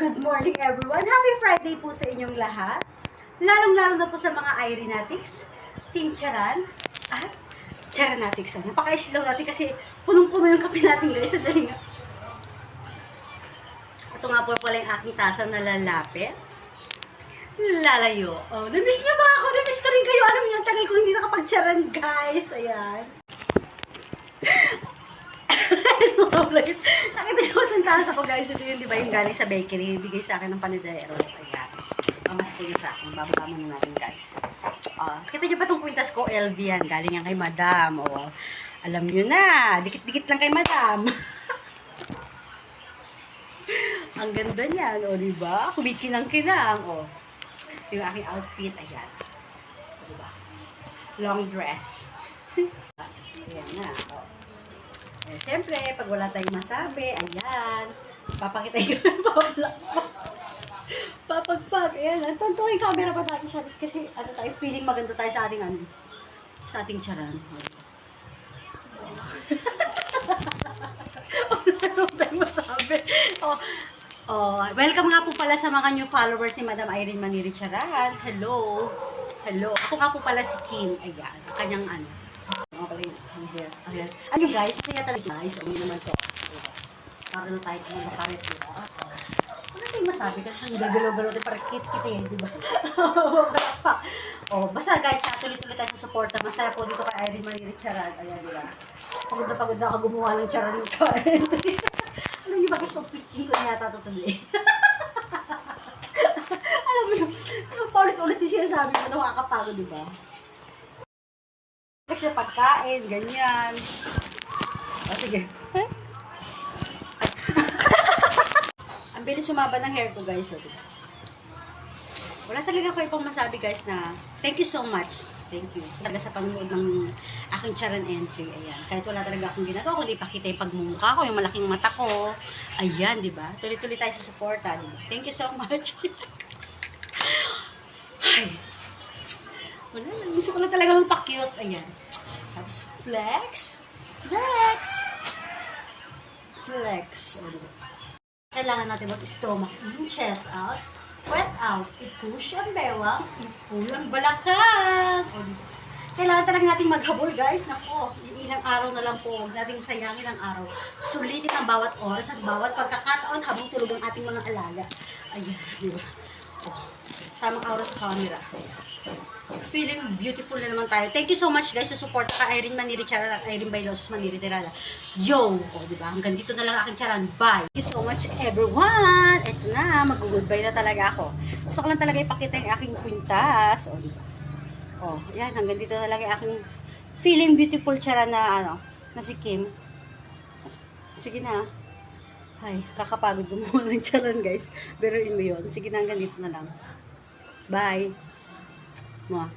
good morning everyone. Happy Friday po sa inyong lahat. Lalong-lalo na po sa mga Irenatics, Team Charan, at Charanatics. Napaka-islaw natin kasi punong-puno yung kape natin guys. Sadali nga. Ito nga po pala yung aking tasa na lalapit. Lalayo. Oh, namiss niyo ba ako? Namiss ko rin kayo. Alam niyo, tagal ko hindi nakapag-charan guys. Ayan. Nakita niyo itong tasa ko guys. Ito yun, di ba yung galing sa bakery. Bigay sa akin ng panadero. Ayan. Mamas ko yun sa akin. Bababa muna natin guys. Kita niyo ba itong kwintas ko? LV yan. Galing yan kay madam. Alam niyo na. Dikit-dikit lang kay madam. Ang ganda niyan. Di ba? Kumikinang-kinang. Ito yung aking outfit. Ayan. Diba? Long dress. Ayan na. Eh, siyempre, pag wala tayong masabi, ayan, papakita ko ng papagpag, ayan, tonto yung camera pa natin sa kasi, feeling maganda tayo sa ating charan. Ano tayong masabi? Welcome nga po pala sa mga new followers ni Madam Irene Maniri Charan. Hello. Hello. Ako nga po pala si Kim. Ayan, kanyang Ayan. Ano guys, kaya talaga guys, naman to. Para na tayo kung makaret, diba? Ano tayong masabi? Kasi ang gagalaw-galaw tayo para kit-kit diba? Basta guys, tuloy-tuloy tayo sa suporta. Masaya po dito kay Irene Maniri Charan. Ayan, diba? Pagod na ako gumawa ng charan nito. Ano niyo ba guys, 15 ko na yata tutuloy. Alam mo yun, paulit-ulit yung sinasabi ko, nakakapagod, diba? Kasi pagkain, ganyan. Sige. Ang bilis sumaba ng hair ko, guys. Wala talaga ko ipang masabi, guys, na thank you so much. Thank you. Talaga sa panonood ng aking charan entry. Ayan. Kahit wala talaga akong ginagawa, kundi ipakita yung pagmumukha ko, yung malaking mata ko. Ayan, di ba? Tuloy-tuloy tayo sa suporta. Diba? Thank you so much. Ay. Wala lang. Gusto ko lang talaga magpa-cute. Ayan. Tapos, flex. Flex. Flex. Kailangan natin mag-stomach in, chest out, wet out, i-push ang bewang, i-pull ang balakang. Kailangan talaga natin maghabol, guys. Nako, ilang araw na lang po. Huwag natin sayangin ang araw. Sulitin ang bawat oras at bawat pagkakataon habang tulog ang ating mga alaga. Ayan, di ba? Tamang oras sa camera. Feeling beautiful na naman tayo. Thank you so much guys sa support ka Irene Maniri Charan at Irene Bailosos Maniri Tirada. Yo! Diba? Hanggang dito na lang aking charan. Bye! Thank you so much everyone! Ito na, mag-goodbye na talaga ako. Gusto ko lang talaga ipakita yung aking kwintas. Diba? Yan. Hanggang dito na lang yung aking feeling beautiful charan na na si Kim. Sige na. Ay, kakapagod gumawa ng charan guys. Beruin mo yun. Sige na, hanggang dito na lang. Bye! Mwah.